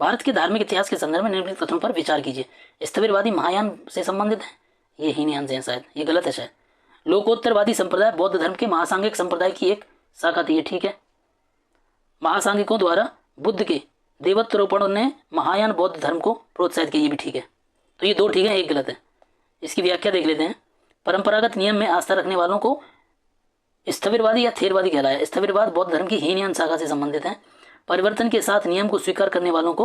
भारत के धार्मिक इतिहास के संदर्भ में निम्नलिखित कथनों पर विचार कीजिए। स्थविरवादी महायान से संबंधित है, ये हीनयान से है, शायद ये गलत है शायद। लोकोत्तरवादी संप्रदाय बौद्ध धर्म के महासांघिक संप्रदाय की एक शाखा थी, ये ठीक है। महासांघिकों द्वारा बुद्ध के देवत्वरोपण ने महायान बौद्ध धर्म को प्रोत्साहित किया, ये भी ठीक है। तो ये दो ठीक है, एक गलत है। इसकी व्याख्या देख लेते हैं। परंपरागत नियम में आस्था रखने वालों को स्थविरवादी या थेरवादी कहलाया। स्थविरवाद बौद्ध धर्म की हीनयान शाखा से संबंधित है। परिवर्तन के साथ नियम को स्वीकार करने वालों को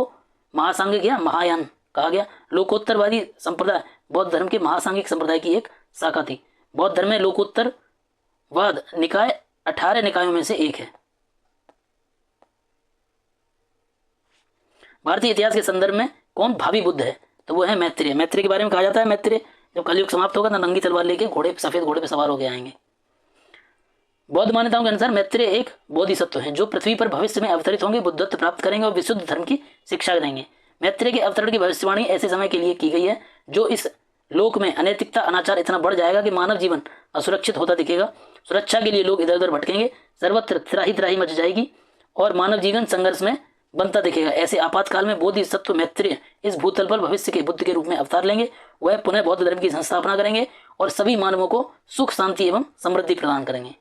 महासांघिक या महायान कहा गया। लोकोत्तरवादी संप्रदाय बौद्ध धर्म के महासांघिक संप्रदाय की एक शाखा थी। बौद्ध धर्म में लोकोत्तरवाद निकाय 18 निकायों में से एक है। भारतीय इतिहास के संदर्भ में कौन भावी बुद्ध है? तो वो है मैत्रेय। मैत्रेय के बारे में कहा जाता है मैत्रेय जब कलयुग समाप्त होगा तो नंगी तलवार लेके घोड़े, सफेद घोड़े पर सवार होकर आएंगे। बौद्ध मान्यताओं के अनुसार मैत्रेय एक बोधिसत्व है जो पृथ्वी पर भविष्य में अवतरित होंगे, बुद्धत्व प्राप्त करेंगे और विशुद्ध धर्म की शिक्षा देंगे। मैत्रेय के अवतरण की भविष्यवाणी ऐसे समय के लिए की गई है जो इस लोक में अनैतिकता, अनाचार इतना बढ़ जाएगा कि मानव जीवन असुरक्षित होता दिखेगा। सुरक्षा के लिए लोग इधर उधर भटकेंगे, सर्वत्र त्राही त्राही मच जाएगी और मानव जीवन संघर्ष में बनता दिखेगा। ऐसे आपातकाल में बोधिसत्व मैत्रेय इस भूतल पर भविष्य के बुद्ध के रूप में अवतार लेंगे। वह पुनः बौद्ध धर्म की संस्थापना करेंगे और सभी मानवों को सुख, शांति एवं समृद्धि प्रदान करेंगे।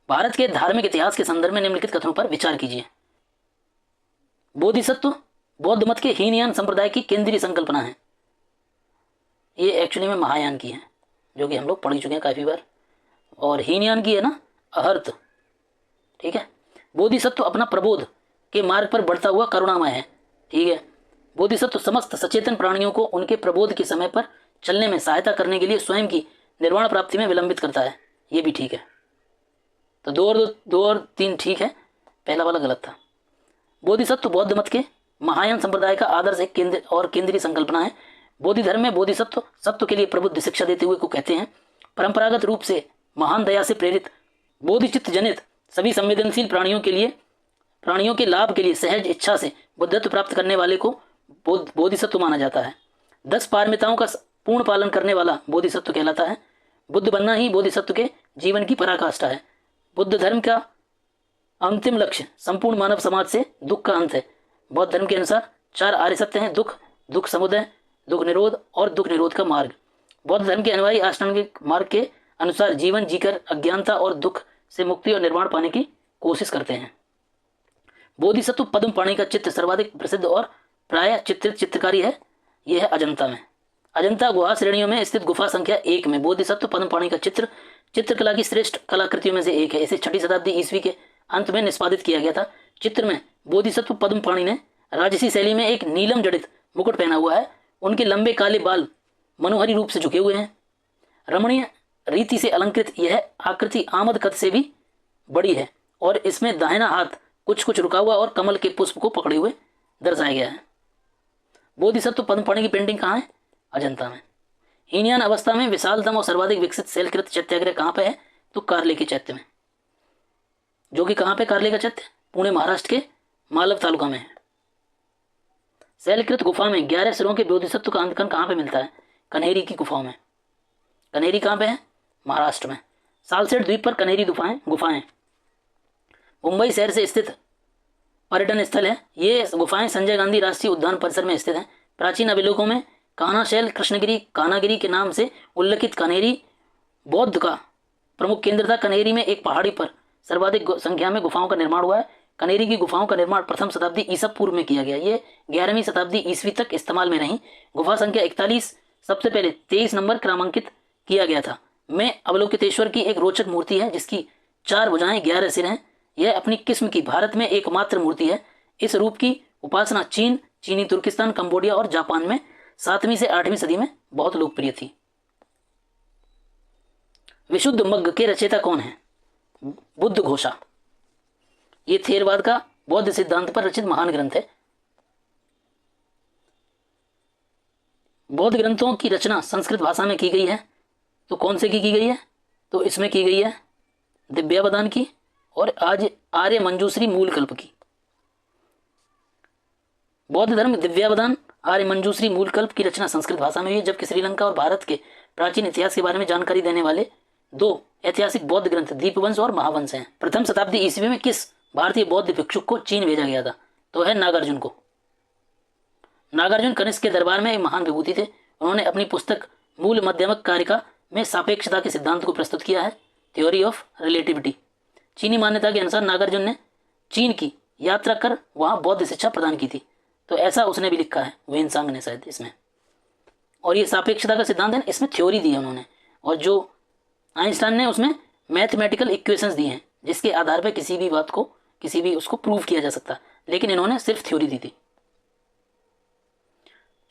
भारत के धार्मिक इतिहास के संदर्भ में निम्नलिखित कथनों पर विचार कीजिए। बोधिसत्व बौद्ध मत के हीनयान संप्रदाय की केंद्रीय संकल्पना है। ये एक्चुअली में महायान की है जो कि हम लोग पढ़ चुके हैं काफी बार, और हीनयान की है ना अहर्त, ठीक है। बोधिसत्व अपना प्रबोध के मार्ग पर बढ़ता हुआ करुणामय है, ठीक है। बोधिसत्व समस्त सचेतन प्राणियों को उनके प्रबोध के समय पर चलने में सहायता करने के लिए स्वयं की निर्वाण प्राप्ति में विलंबित करता है, ये भी ठीक है। तो दो और तीन ठीक है, पहला वाला गलत था। बोधिसत्व बौद्ध मत के महायान संप्रदाय का आदर्श एक केंद्रीय संकल्पना है। बोधि धर्म में बोधिसत्व सत्व के लिए प्रबुद्ध शिक्षा देते हुए को कहते हैं। परंपरागत रूप से महान दया से प्रेरित बोधिचित्त जनित सभी संवेदनशील प्राणियों के लाभ के लिए सहज इच्छा से बुद्धत्व प्राप्त करने वाले को बोधिसत्व माना जाता है। 10 पारमिताओं का पूर्ण पालन करने वाला बोधिसत्व कहलाता है। बुद्ध बनना ही बोधिसत्व के जीवन की पराकाष्ठा है। बुद्ध धर्म का अंतिम लक्ष्य संपूर्ण मानव समाज से दुख का अंत है। बौद्ध धर्म के अनुसार 4 आर्य सत्य हैं: दुख, दुख समुदय, दुख निरोध और दुख निरोध का मार्ग। बौद्ध धर्म के अनुयायी अष्टांगिक मार्ग के अनुसार जीवन जीकर अज्ञानता और दुख से मुक्ति और निर्वाण पाने की कोशिश करते हैं। बोधिसत्व पद्म पाणि का चित्र सर्वाधिक प्रसिद्ध और प्राय चित्रित चित्रकारी है। यह है अजंता में। अजंता गुहा श्रेणियों में स्थित गुफा संख्या 1 में बोधिसत्व पद्म पाणि का चित्र चित्रकला की श्रेष्ठ कलाकृतियों में से एक है। इसे 6वीं शताब्दी ईस्वी के अंत में निष्पादित किया गया था। चित्र में बोधिसत्व पद्म पाणि ने राजसी शैली में एक नीलम जड़ित मुकुट पहना हुआ है। उनके लंबे काले बाल मनोहरी रूप से झुके हुए हैं। रमणीय रीति से अलंकृत यह आकृति आमद कद से भी बड़ी है और इसमें दाहिना हाथ कुछ कुछ रुका हुआ और कमल के पुष्प को पकड़े हुए दर्शाया गया है। बोधिसत्व पद्म पाणि की पेंटिंग कहाँ है? अजंता में। हीनयान अवस्था में विशालतम और सर्वाधिक विकसित शैलकृत चैत्याग्रह कहाँ पे है? तो कारले के चैत्य में, जो कि कहाँ पे कारले का चैत्य? पुणे महाराष्ट्र के मालव तालुका में है। शैलकृत गुफा में 11 सिरों के बोधिसत्व का अंकन कहाँ पे मिलता है? कन्हेरी की गुफाओं में। कन्हेरी कहाँ पे है? महाराष्ट्र में। सालसेट द्वीप पर कन्हेरी गुफाएं मुंबई शहर से स्थित पर्यटन स्थल है। ये गुफाएं संजय गांधी राष्ट्रीय उद्यान परिसर में स्थित हैं। प्राचीन अभिलेखों में कान्हाशैल, कृष्णगिरी, कान्हागिरी के नाम से उल्लेखित कन्हेरी बौद्ध का प्रमुख केंद्र था। कन्हेरी में एक पहाड़ी पर सर्वाधिक संख्या में गुफाओं का निर्माण हुआ है। कन्हेरी की गुफाओं का निर्माण प्रथम शताब्दी ईसा पूर्व में किया गया। ये 11वीं शताब्दी ईस्वी तक इस्तेमाल में रही। गुफा संख्या 41 सबसे पहले 23 नंबर क्रमांकित किया गया था। में अवलोकितेश्वर की एक रोचक मूर्ति है जिसकी 4 भुजाएं 11 सिर हैं। यह अपनी किस्म की भारत में एकमात्र मूर्ति है। इस रूप की उपासना चीनी तुर्किस्तान, कंबोडिया और जापान में 7वीं से 8वीं सदी में बहुत लोकप्रिय थी। विशुद्ध मग्ग के रचयिता कौन है? बुद्ध घोषा। ये थेरवाद का बौद्ध सिद्धांत पर रचित महान ग्रंथ है। बौद्ध ग्रंथों की रचना संस्कृत भाषा में की गई है। तो कौन से की गई है? तो इसमें की गई है दिव्यावदान की और आज आर्य मंजूश्री मूल कल्प की। बौद्ध धर्म दिव्यावदान, आर्य मंजूश्री मूल कल्प की रचना संस्कृत भाषा में हुई है, जबकि श्रीलंका और भारत के प्राचीन इतिहास के बारे में जानकारी देने वाले 2 ऐतिहासिक बौद्ध ग्रंथ दीपवंश और महावंश हैं। प्रथम शताब्दी ईस्वी में किस भारतीय बौद्ध भिक्षुक को चीन भेजा गया था? तो है नागार्जुन को। नागार्जुन कनिष्क के दरबार में एक महान विभूति थे। उन्होंने अपनी पुस्तक मूल मध्यमक कारिका में सापेक्षता के सिद्धांत को प्रस्तुत किया है, थ्योरी ऑफ रिलेटिविटी। चीनी मान्यता के अनुसार नागार्जुन ने चीन की यात्रा कर वहां बौद्ध शिक्षा प्रदान की थी, तो ऐसा उसने भी लिखा है, वेनसांग ने शायद इसमें। और ये सापेक्षता का सिद्धांत है, इसमें थ्योरी दी है उन्होंने, और जो आइंस्टाइन ने उसमें मैथमेटिकल इक्वेशंस दी हैं जिसके आधार पर किसी भी बात को, किसी भी उसको प्रूव किया जा सकता, लेकिन इन्होंने सिर्फ थ्योरी दी थी।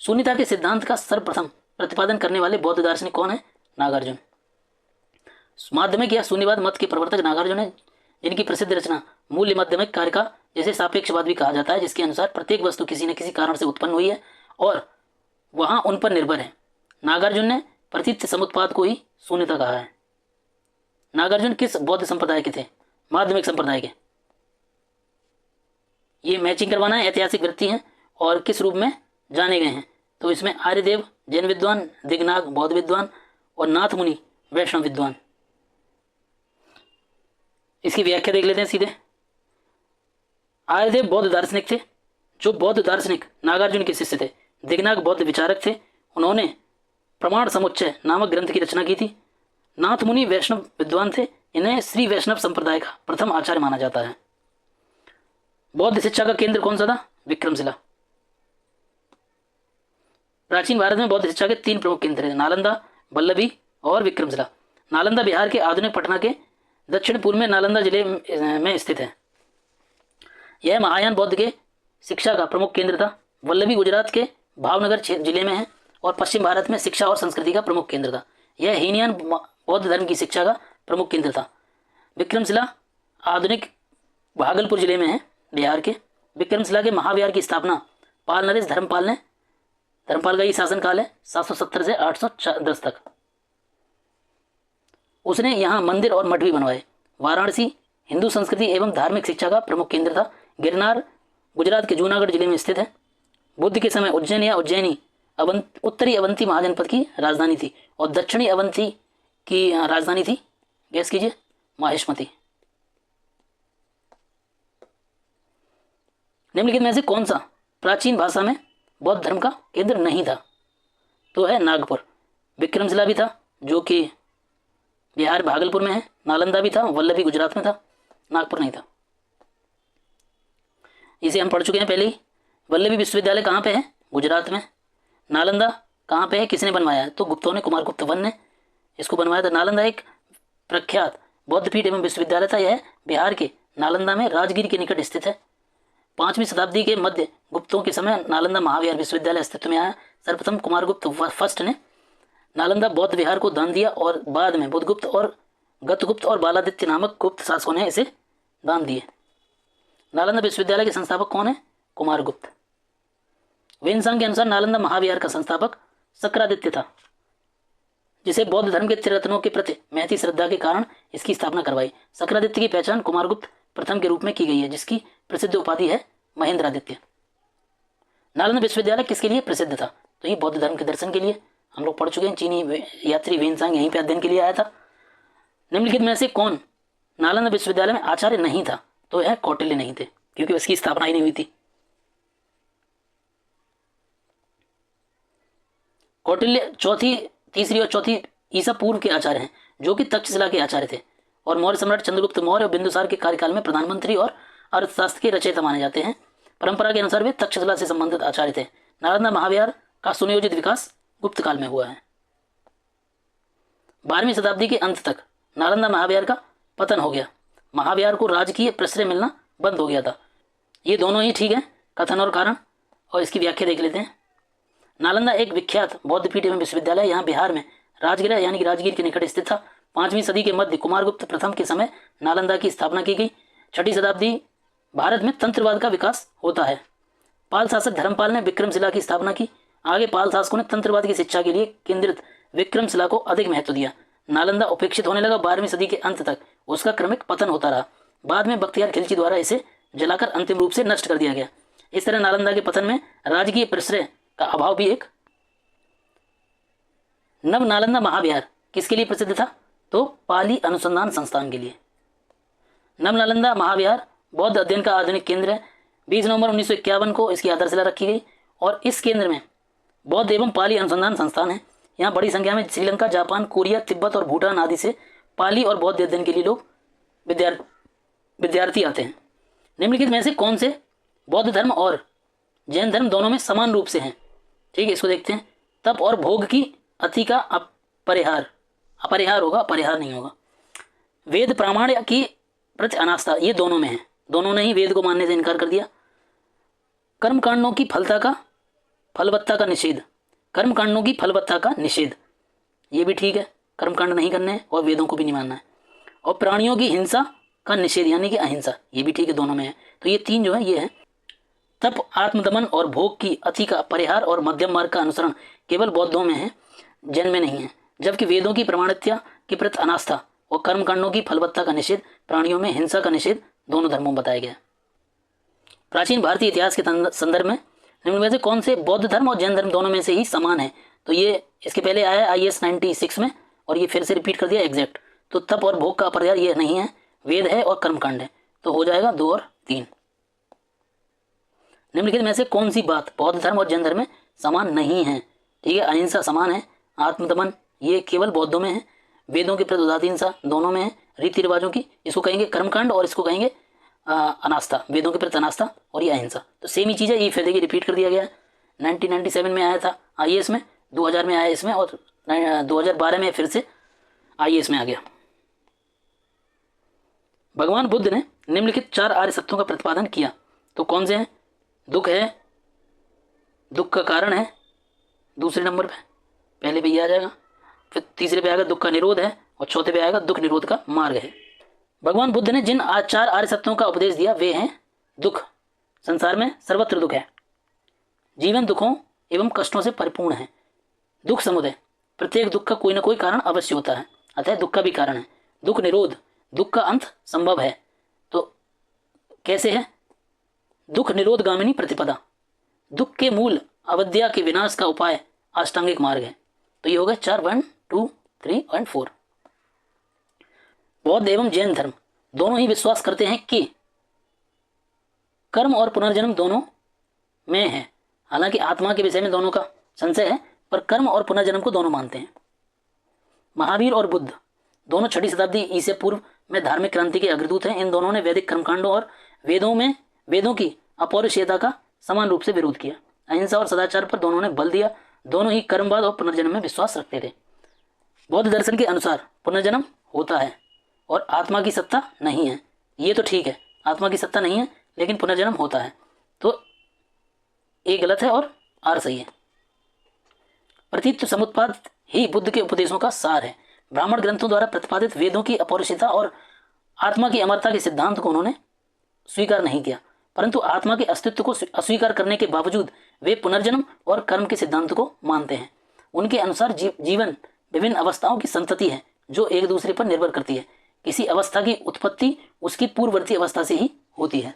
शून्यता के सिद्धांत का सर्वप्रथम प्रतिपादन करने वाले बौद्ध दार्शनिक कौन है? नागार्जुन। माध्यमिक या शून्यवाद मत के प्रवर्तक नागार्जुन है, जिनकी प्रसिद्ध रचना मूल्य माध्यमिक कारिका, जिसे सापेक्षवाद भी कहा जाता है, जिसके अनुसार प्रत्येक वस्तु किसी न किसी कारण से उत्पन्न हुई है और वहां उन पर निर्भर है। नागार्जुन ने प्रतीत समुत्पाद को ही शून्यता कहा है। नागार्जुन किस बौद्ध संप्रदाय के थे? माध्यमिक संप्रदाय के। ये मैचिंग करवाना है, ऐतिहासिक वृत्ति है और किस रूप में जाने गए हैं, तो इसमें आर्यदेव जैन विद्वान, दिगनाग बौद्ध विद्वान और नाथ मुनि वैष्णव विद्वान। इसकी व्याख्या देख लेते हैं सीधे। आर्यदेव बौद्ध दार्शनिक थे, जो बौद्ध दार्शनिक नागार्जुन के शिष्य थे। दिगनाग बौद्ध विचारक थे, उन्होंने प्रमाण समुच्चय नामक ग्रंथ की रचना की थी। नाथ मुनि वैष्णव विद्वान थे, इन्हें श्री वैष्णव संप्रदाय का प्रथम आचार्य माना जाता है। बौद्ध शिक्षा का केंद्र कौन सा था? विक्रमशिला। प्राचीन भारत में बौद्ध शिक्षा के 3 प्रमुख केंद्र थे, नालंदा, वल्लभी और विक्रमशिला। नालंदा बिहार के आधुनिक पटना के दक्षिण पूर्व में नालंदा जिले में स्थित है। यह महायान बौद्ध के शिक्षा का प्रमुख केंद्र था। वल्लभी गुजरात के भावनगर जिले में है और पश्चिम भारत में शिक्षा और संस्कृति का प्रमुख केंद्र था। यह हीनयान बौद्ध धर्म की शिक्षा का प्रमुख केंद्र था। विक्रमशिला आधुनिक भागलपुर जिले में है, बिहार के। विक्रमशिला के महाविहार की स्थापना पाल नरेश धर्मपाल ने, धर्मपाल का ही शासनकाल है 770 से 810 तक। उसने यहाँ मंदिर और मठ भी बनवाए। वाराणसी हिंदू संस्कृति एवं धार्मिक शिक्षा का प्रमुख केंद्र था। गिरनार गुजरात के जूनागढ़ जिले में स्थित है। बुद्ध के समय उज्जैन या उज्जैनी उत्तरी अवंती महाजनपद की राजधानी थी और दक्षिणी अवंती की राजधानी थी, गैस कीजिए, माहिष्मती। निम्नलिखित में से कौन सा प्राचीन भाषा में बौद्ध धर्म का केंद्र नहीं था? तो है नागपुर। विक्रमशिला भी था जो कि बिहार भागलपुर में है, नालंदा भी था, वल्लभी गुजरात में था, नागपुर नहीं था। इसे हम पढ़ चुके हैं पहले ही। वल्लभी विश्वविद्यालय कहाँ पे है? गुजरात में। नालंदा कहाँ पे है, किसने बनवाया है? तो गुप्तों ने, कुमारगुप्त वन ने इसको बनवाया था। नालंदा एक प्रख्यात बौद्ध पीठ एवं विश्वविद्यालय था। यह बिहार के नालंदा में राजगीर के निकट स्थित है। 5वीं शताब्दी के मध्य गुप्तों के समय नालंदा महाविहार विश्वविद्यालय अस्तित्व में आया। सर्वप्रथम कुमारगुप्त फर्स्ट ने नालंदा बौद्ध विहार को दान दिया और बाद में बुद्धगुप्त और गतगुप्त और बालादित्य नामक गुप्त शासकों ने इसे दान दिए। नालंदा विश्वविद्यालय के संस्थापक कौन है? कुमारगुप्त। वेनसांग के अनुसार नालंदा महाविहार का संस्थापक शक्रादित्य था, जिसे बौद्ध धर्म के त्रिरत्नों के प्रति महती श्रद्धा के कारण इसकी स्थापना करवाई। शक्रादित्य की पहचान कुमारगुप्त प्रथम के रूप में की गई है, जिसकी प्रसिद्ध उपाधि है महेंद्रादित्य। नालंदा विश्वविद्यालय किसके लिए प्रसिद्ध था? तो ये बौद्ध धर्म के दर्शन के लिए। हम लोग पढ़ चुके हैं, चीनी यात्री वेनसांग यहीं पे अध्ययन के लिए आया था। निम्नलिखित में से कौन नालंदा विश्वविद्यालय में आचार्य नहीं था? तो यह कौटिल्य नहीं थे, क्योंकि उसकी स्थापना ही नहीं हुई थी। कौटिल्य तीसरी और चौथी ईसा पूर्व के आचार्य हैं, जो कि तक्षशिला के आचार्य थे और मौर्य सम्राट चंद्रगुप्त मौर्य और बिंदुसार के कार्यकाल में प्रधानमंत्री और अर्थशास्त्र के रचयिता माने जाते हैं। परंपरा के अनुसार वे तक्षशिला से संबंधित आचार्य थे। नालंदा महाविहार का सुनियोजित विकास गुप्त काल में हुआ है। 12वीं शताब्दी के अंत तक नालंदा महाविहार का पतन हो गया। महाविहार को राजकीय प्रश्रय मिलना बंद हो गया था। ये दोनों ही ठीक है, कथन और कारण, और इसकी व्याख्या देख लेते हैं। नालंदा एक विख्यात बौद्ध पीठ एवं विश्वविद्यालय यहाँ बिहार में राजगिरा यानी कि राजगीर के निकट स्थित था। 5वीं सदी के मध्य कुमारगुप्त प्रथम के समय नालंदा की स्थापना की गई। 6ठी शताब्दी भारत में तंत्रवाद का विकास होता है। पाल शासक धर्मपाल ने विक्रमशिला की स्थापना की। आगे पाल शासकों ने तंत्रवाद की शिक्षा के लिए केंद्रित विक्रमशिला को अधिक महत्व दिया। नालंदा उपेक्षित होने लगा। 12वीं सदी के अंत तक उसका क्रमिक पतन होता रहा। बाद में बख्तियार खिलजी द्वारा इसे जलाकर अंतिम रूप से नष्ट कर दिया गया। इस तरह नालंदा के पतन में राजकीय प्रश्रय का अभाव भी एक। नव नालंदा महाविहार किसके लिए प्रसिद्ध था? तो पाली अनुसंधान संस्थान के लिए। नव नालंदा महाविहार बौद्ध अध्ययन का आधुनिक केंद्र है। 20 नवंबर 1951 को इसकी आधारशिला रखी गई। और इस केंद्र में बौद्ध एवं पाली अनुसंधान संस्थान है। यहाँ बड़ी संख्या में श्रीलंका, जापान, कोरिया, तिब्बत और भूटान आदि से पाली और बौद्ध अध्ययन के लिए लोग विद्यार्थी आते हैं। निम्नलिखित में से कौन से बौद्ध धर्म और जैन धर्म दोनों में समान रूप से हैं? ठीक है, इसको देखते हैं। तप और भोग की अति का अपरिहार होगा, अपरिहार नहीं होगा। वेद प्रामाण्य की प्रति अनास्था, ये दोनों में है, दोनों ने ही वेद को मानने से इनकार कर दिया। कर्मकांडों की फलवत्ता का निषेध, कर्मकांडों की फलवत्ता का निषेध, ये भी ठीक है, कर्मकांड नहीं करने हैं और वेदों को भी नहीं मानना है। और प्राणियों की हिंसा का निषेध यानी कि अहिंसा, ये भी ठीक है, दोनों में है। तो ये तीन जो है ये है। तप, आत्मदमन और भोग की अति का परिहार और मध्यम मार्ग का अनुसरण केवल बौद्धों में है, जैन में नहीं है। जबकि वेदों की प्रमाणिकता के प्रति अनास्था और कर्मकांडों की फलवत्ता का निषेध, प्राणियों में हिंसा का निषेध दोनों धर्मों में बताया गया। प्राचीन भारतीय इतिहास के संदर्भ में निम्न में से कौन से बौद्ध धर्म और जैन धर्म दोनों में से ही समान है? तो ये इसके पहले आया IAS 96 में और ये फिर से रिपीट कर दिया एग्जैक्ट। तो तप और भोग का अपरिहार ये नहीं है, वेद है और कर्मकांड है, तो हो जाएगा 2 और 3। निम्नलिखित में से कौन सी बात बौद्ध धर्म और जैन धर्म में समान नहीं है? ठीक है, अहिंसा समान है, आत्मदमन ये केवल बौद्धों में है, वेदों के प्रति उदासीनता दोनों में है, रीति रिवाजों की इसको कहेंगे कर्मकांड और इसको कहेंगे अनास्था, वेदों के प्रति अनास्था और ये अहिंसा। तो सेम ही चीज़ है, ये फिर देखिए रिपीट कर दिया गया है। 1997 में आया था IAS में, 2000 में आया इसमें और 2012 में फिर से IAS में आ गया। भगवान बुद्ध ने निम्नलिखित 4 आर्य सत्यों का प्रतिपादन किया, तो कौन से हैं? दुख है, दुख का कारण है दूसरे नंबर पे, पहले पे ये आ जाएगा, फिर तीसरे पे आएगा दुख का निरोध है और चौथे पे आएगा दुख निरोध का मार्ग है। भगवान बुद्ध ने जिन 4 आर्य सत्यों का उपदेश दिया वे हैं दुख, संसार में सर्वत्र दुख है, जीवन दुखों एवं कष्टों से परिपूर्ण है, दुख समुदय, प्रत्येक दुख का कोई ना कोई कारण अवश्य होता है, अतः दुख का भी कारण है, दुख निरोध, दुख का अंत संभव है, तो कैसे है? दुख निरोध गामिनी प्रतिपदा, दुख के मूल अविद्या के विनाश का उपाय अष्टांगिक मार्ग है। तो ये हो गया 4, 1, 2, 3 और 4। बौद्ध एवं जैन धर्म दोनों ही विश्वास करते हैं कि कर्म और पुनर्जन्म दोनों में है। हालांकि आत्मा के विषय में दोनों का संशय है, पर कर्म और पुनर्जन्म को दोनों मानते हैं। महावीर और बुद्ध दोनों 6वीं शताब्दी ईसा पूर्व में धार्मिक क्रांति के अग्रदूत हैं। इन दोनों ने वैदिक कर्मकांडों और वेदों की अपौरुषेयता का समान रूप से विरोध किया। अहिंसा और सदाचार पर दोनों ने बल दिया। दोनों ही कर्मवाद और पुनर्जन्म में विश्वास रखते थे। बौद्ध दर्शन के अनुसार पुनर्जन्म होता है और आत्मा की सत्ता नहीं है। ये तो ठीक है, आत्मा की सत्ता नहीं है लेकिन पुनर्जन्म होता है, तो ए गलत है और आर सही है। प्रतित्व समुत्पाद ही बुद्ध के उपदेशों का सार है। ब्राह्मण ग्रंथों द्वारा प्रतिपादित वेदों की अपौरुषेयता और आत्मा की अमरता के सिद्धांत को उन्होंने स्वीकार नहीं किया, परंतु आत्मा के अस्तित्व को अस्वीकार करने के बावजूद वे पुनर्जन्म और कर्म के सिद्धांत को मानते हैं। उनके अनुसार जीवन विभिन्न अवस्थाओं की संतति है जो एक दूसरे पर निर्भर करती है। किसी अवस्था की उत्पत्ति उसकी पूर्ववर्ती अवस्था से ही होती है।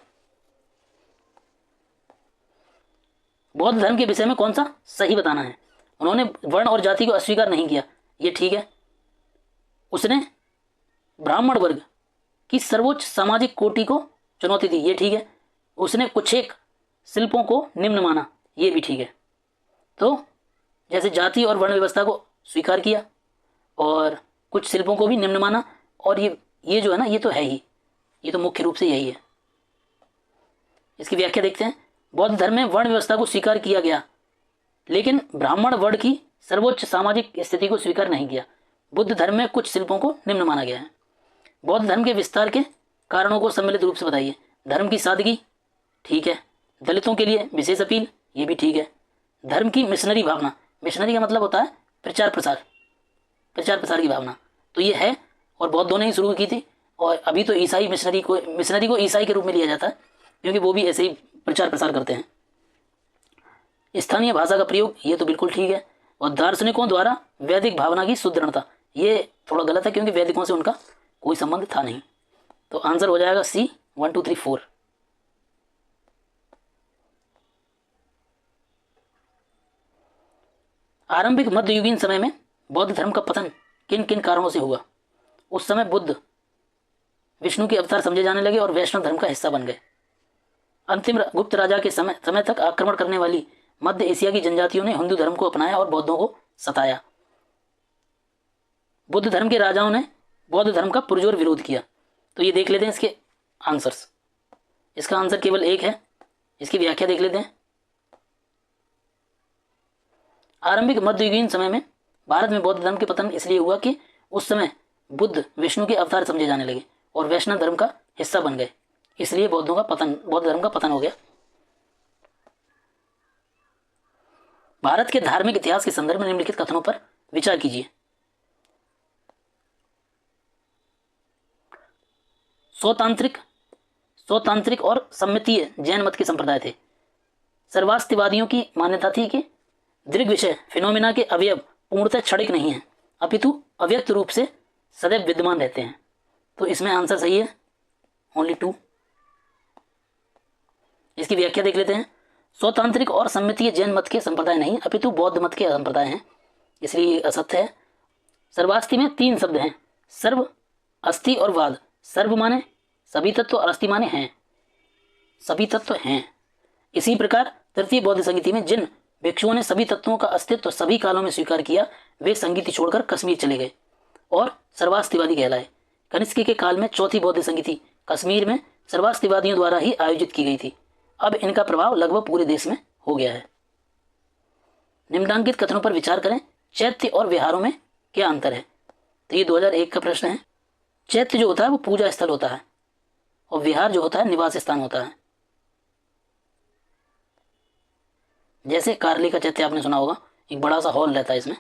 बौद्ध धर्म के विषय में कौन सा सही बताना है? उन्होंने वर्ण और जाति को अस्वीकार नहीं किया, ये ठीक है। उसने ब्राह्मण वर्ग की सर्वोच्च सामाजिक कोटि को चुनौती दी, ये ठीक है। उसने कुछ एक शिल्पों को निम्न माना, ये भी ठीक है। तो जैसे जाति और वर्ण व्यवस्था को स्वीकार किया और कुछ शिल्पों को भी निम्न माना, और ये जो है ना, ये तो है ही, ये तो मुख्य रूप से यही है। इसकी व्याख्या देखते हैं। बौद्ध धर्म में वर्ण व्यवस्था को स्वीकार किया गया लेकिन ब्राह्मण वर्ण की सर्वोच्च सामाजिक स्थिति को स्वीकार नहीं किया। बुद्ध धर्म में कुछ शिल्पों को निम्न माना गया है। बौद्ध धर्म के विस्तार के कारणों को सम्मिलित रूप से बताइए। धर्म की सादगी, ठीक है। दलितों के लिए विशेष अपील, ये भी ठीक है। धर्म की मिशनरी भावना, मिशनरी का मतलब होता है प्रचार प्रसार की भावना, तो ये है और बौद्धों ने ही शुरू की थी। और अभी तो ईसाई मिशनरी को ईसाई के रूप में लिया जाता है क्योंकि वो भी ऐसे ही प्रचार प्रसार करते हैं। स्थानीय भाषा का प्रयोग, ये तो बिल्कुल ठीक है। और दार्शनिकों द्वारा वैदिक भावना की सुदृढ़ता, ये थोड़ा गलत है क्योंकि वैदिकों से उनका कोई संबंध था नहीं। तो आंसर हो जाएगा C 1 2 3 4। आरंभिक मध्ययुगीन समय में बौद्ध धर्म का पतन किन किन कारणों से हुआ? उस समय बुद्ध विष्णु के अवतार समझे जाने लगे और वैष्णव धर्म का हिस्सा बन गए। अंतिम गुप्त राजा के समय तक आक्रमण करने वाली मध्य एशिया की जनजातियों ने हिंदू धर्म को अपनाया और बौद्धों को सताया। बुद्ध धर्म के राजाओं ने बौद्ध धर्म का पुरजोर विरोध किया। तो ये देख लेते हैं इसके आंसर्स। इसका आंसर केवल एक है, इसकी व्याख्या देख लेते हैं। आरंभिक मध्ययुगीन समय में भारत में बौद्ध धर्म के पतन इसलिए हुआ कि उस समय बुद्ध विष्णु के अवतार समझे जाने लगे और वैष्णव धर्म का हिस्सा बन गए, इसलिए बौद्ध धर्म का पतन हो गया। भारत के धार्मिक इतिहास के संदर्भ में निम्नलिखित कथनों पर विचार कीजिए। स्वतांत्रिक और सम्मितीय जैन मत के संप्रदाय थे। सर्वास्तिवादियों की मान्यता थी कि दृग विषय फिनोमिना के अवयव पूर्णतः क्षणिक नहीं है, अपितु अव्यक्त रूप से सदैव विद्यमान रहते हैं। तो इसमें आंसर सही है, ओनली 2। इसकी व्याख्या देख लेते हैं। स्वतांत्रिक और सम्मितीय जैन मत के संप्रदाय नहीं, अपितु बौद्ध मत के संप्रदाय हैं, इसलिए असत्य है। सर्वास्ति में 3 शब्द हैं, सर्व, अस्थि और वाद। सर्व माने सभी तत्व और अस्थि माने हैं, सभी तत्व हैं। इसी प्रकार तृतीय बौद्ध संगीति में जिन भिक्षुओं ने सभी तत्वों का अस्तित्व सभी कालों में स्वीकार किया, वे संगीति छोड़कर कश्मीर चले गए और सर्वास्तिवादी कहलाए। कनिष्क के काल में चौथी बौद्ध संगीति कश्मीर में सर्वास्तिवादियों द्वारा ही आयोजित की गई थी। अब इनका प्रभाव लगभग पूरे देश में हो गया है। निम्नांकित कथनों पर विचार करें। चैत्य और विहारों में क्या अंतर है? तो ये 2001 का प्रश्न है। चैत्य जो होता है वो पूजा स्थल होता है और विहार जो होता है निवास स्थान होता है। जैसे कार्ली का चैत्य आपने सुना होगा, एक बड़ा सा हॉल रहता है इसमें।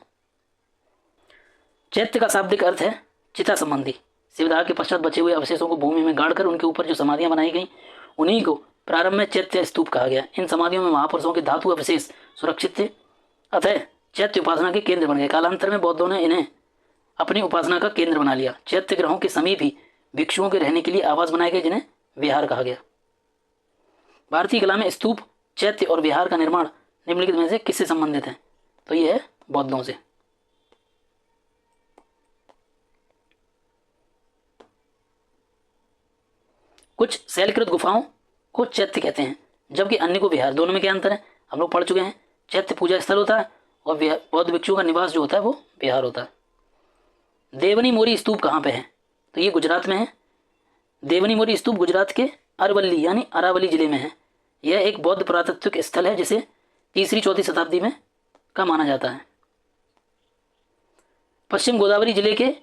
चैत्य का शाब्दिक अर्थ है चिता संबंधी। शिवदाह के पश्चात बचे हुए अवशेषों को भूमि में गाड़कर उनके ऊपर जो समाधियां बनाई गई, उन्हीं को प्रारंभ में चैत्य स्तूप कहा गया। इन समाधियों में महापुरुषों के धातु अवशेष सुरक्षित थे, अतः चैत्य उपासना के केंद्र बन गए। कालांतर में बौद्धों ने इन्हें अपनी उपासना का केंद्र बना लिया। चैत्य ग्रहों के समीप ही भिक्षुओं के रहने के लिए आवास बनाए गए, जिन्हें विहार कहा गया। भारतीय कला में स्तूप, चैत्य और विहार का निर्माण निम्नलिखित में से किससे संबंधित है? तो यह है बौद्धों से। कुछ शैलकृत गुफाओं को चैत्य कहते हैं, जबकि अन्य को विहार। दोनों में क्या अंतर है हम लोग पढ़ चुके हैं। चैत्य पूजा स्थल होता है और बौद्ध भिक्षुओं का निवास जो होता है वो विहार होता है। देवनी मोरी स्तूप कहाँ पे है? तो ये गुजरात में है। देवनी मोरी स्तूप गुजरात के अरवल्ली यानी अरावली जिले में है। यह एक बौद्ध पुरातत्विक स्थल है जिसे 3री-4री शताब्दी में का माना जाता है। पश्चिम गोदावरी जिले के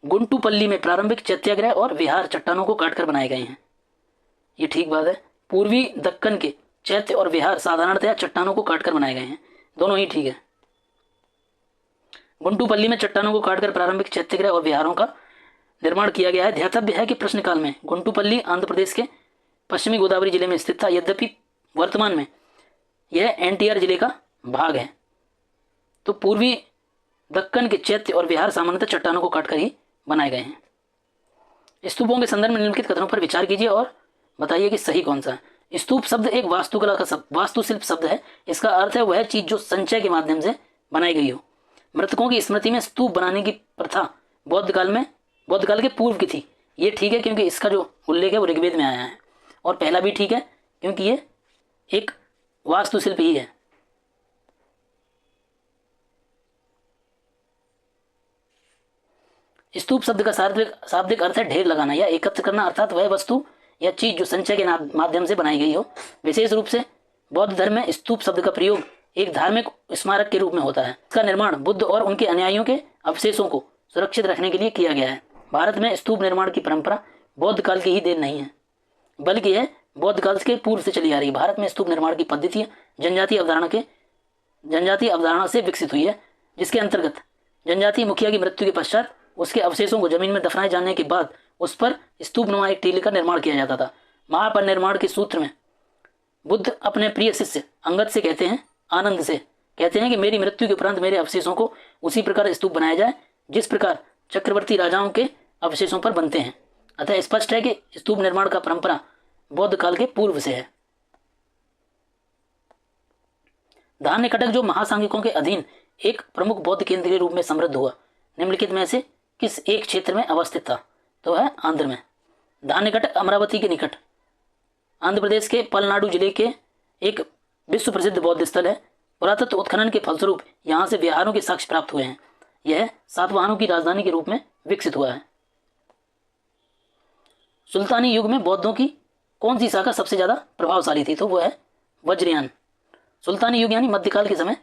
गुंटूपल्ली में प्रारंभिक चैत्याग्रह और विहार चट्टानों को काटकर बनाए गए हैं। ये ठीक बात है। पूर्वी दक्कन के चैत्य और विहार साधारणतया चट्टानों को काटकर बनाए गए हैं, दोनों ही ठीक है। गुंटूपल्ली में चट्टानों को काटकर प्रारंभिक चैत्यगृह और विहारों का निर्माण किया गया है। ध्यातव्य है कि प्रश्नकाल में गुंटूपल्ली आंध्र प्रदेश के पश्चिमी गोदावरी जिले में स्थित था, यद्यपि वर्तमान में यह एनटीआर जिले का भाग है। तो पूर्वी दक्कन के चैत्य और विहार सामान्यतः चट्टानों को काटकर ही बनाए गए हैं। स्तूपों के संदर्भ में निम्नलिखित कथनों पर विचार कीजिए और बताइए कि सही कौन सा है। स्तूप शब्द एक वास्तुकला का वास्तुशिल्प शब्द है। इसका अर्थ है वह चीज जो संचय के माध्यम से बनाई गई हो। मृतकों की स्मृति में स्तूप बनाने की प्रथा बौद्ध काल के पूर्व की थी। ये ठीक है क्योंकि इसका जो उल्लेख है वो ऋग्वेद में आया है, और पहला भी ठीक है क्योंकि ये एक वास्तुशिल्प ही है। स्तूप शब्द का शाब्दिक अर्थ है ढेर लगाना या एकत्र करना, अर्थात वह वस्तु या चीज जो संचय के माध्यम से बनाई गई हो। विशेष रूप से बौद्ध धर्म में स्तूप शब्द का प्रयोग एक धार्मिक स्मारक के रूप में होता है। इसका निर्माण बुद्ध और उनके अनुयायियों के अवशेषों को सुरक्षित रखने के लिए किया गया है। भारत में स्तूप निर्माण की परंपरा बौद्ध काल की ही देन नहीं है, बल्कि यह बौद्ध काल के पूर्व से चली आ रही। भारत में स्तूप निर्माण की पद्धति जनजातीय अवधारणा से विकसित हुई है, जिसके अंतर्गत जनजातीय मुखिया की मृत्यु के पश्चात उसके अवशेषों को जमीन में दफनाए जाने के बाद उस पर स्तूप नुमा एक टीले का निर्माण किया जाता था। महापरिनिर्वाण के सूत्र में बुद्ध अपने प्रिय शिष्य अंगद से कहते हैं, आनंद से कहते हैं कि मेरी मृत्यु के उपरांत मेरे अवशेषों को उसी प्रकार स्तूप बनाया जाए जिस प्रकार चक्रवर्ती राजाओं के अवशेषों पर बनते हैं। अतः स्पष्ट है कि स्तूप निर्माण का परंपरा बौद्ध काल के पूर्व से है। धान्य कटक जो महासांगिकों के अधीन एक प्रमुख बौद्ध केंद्र के रूप में समृद्ध हुआ, निम्नलिखित में से किस एक क्षेत्र में अवस्थित था? तो है आंध्र में। धान्य कटक अमरावती के निकट आंध्र प्रदेश के पलनाडु जिले के एक विश्व प्रसिद्ध बौद्ध स्थल है। पुरातत्व उत्खनन के फलस्वरूप यहाँ से विहारों के साक्ष्य प्राप्त हुए हैं। यह सातवाहनों की राजधानी के रूप में विकसित हुआ है। सुल्तानी युग में बौद्धों की कौन सी शाखा सबसे ज़्यादा प्रभावशाली थी? तो वो है वज्रयान। सुल्तानी युग यानी मध्यकाल के समय,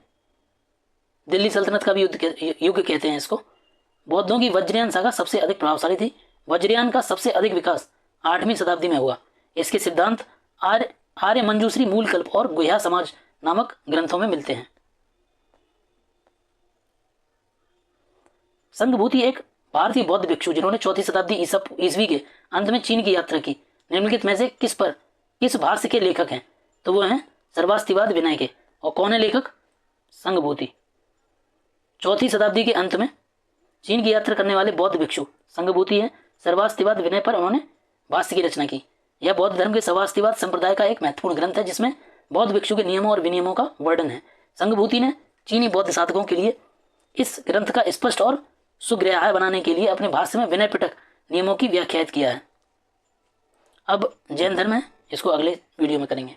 दिल्ली सल्तनत का भी युग कहते हैं इसको। बौद्धों की वज्रयान शाखा सबसे अधिक प्रभावशाली थी। वज्रयान का सबसे अधिक विकास 8वीं शताब्दी में हुआ। इसके सिद्धांत आर्य मंजूश्री, मूलकल्प और गुह्या समाज नामक ग्रंथों में मिलते हैं। संघभूति एक भारतीय बौद्ध भिक्षु जिन्होंने 4वीं शताब्दी ईस्वी के अंत में चीन की यात्रा की, निम्नलिखित में से किस भाष्य के लेखक हैं? तो वो हैं सर्वास्तिवाद विनय के। और कौन है लेखक? संघभूति। 4वीं शताब्दी के अंत में चीन की यात्रा करने वाले बौद्ध भिक्षु संघभूति है। सर्वास्तिवाद विनय पर उन्होंने भाष्य की रचना की। यह बौद्ध धर्म के सर्वास्तिवाद संप्रदाय का एक महत्वपूर्ण ग्रंथ है जिसमें बौद्ध भिक्षु के नियमों और विनियमों का वर्णन है। संघभूति ने चीनी बौद्ध साधकों के लिए इस ग्रंथ का स्पष्ट और सुग्राह्य बनाने के लिए अपने भाष्य में विनय पिटक नियमों की व्याख्यात किया है। अब जैन धर्म है, इसको अगले वीडियो में करेंगे।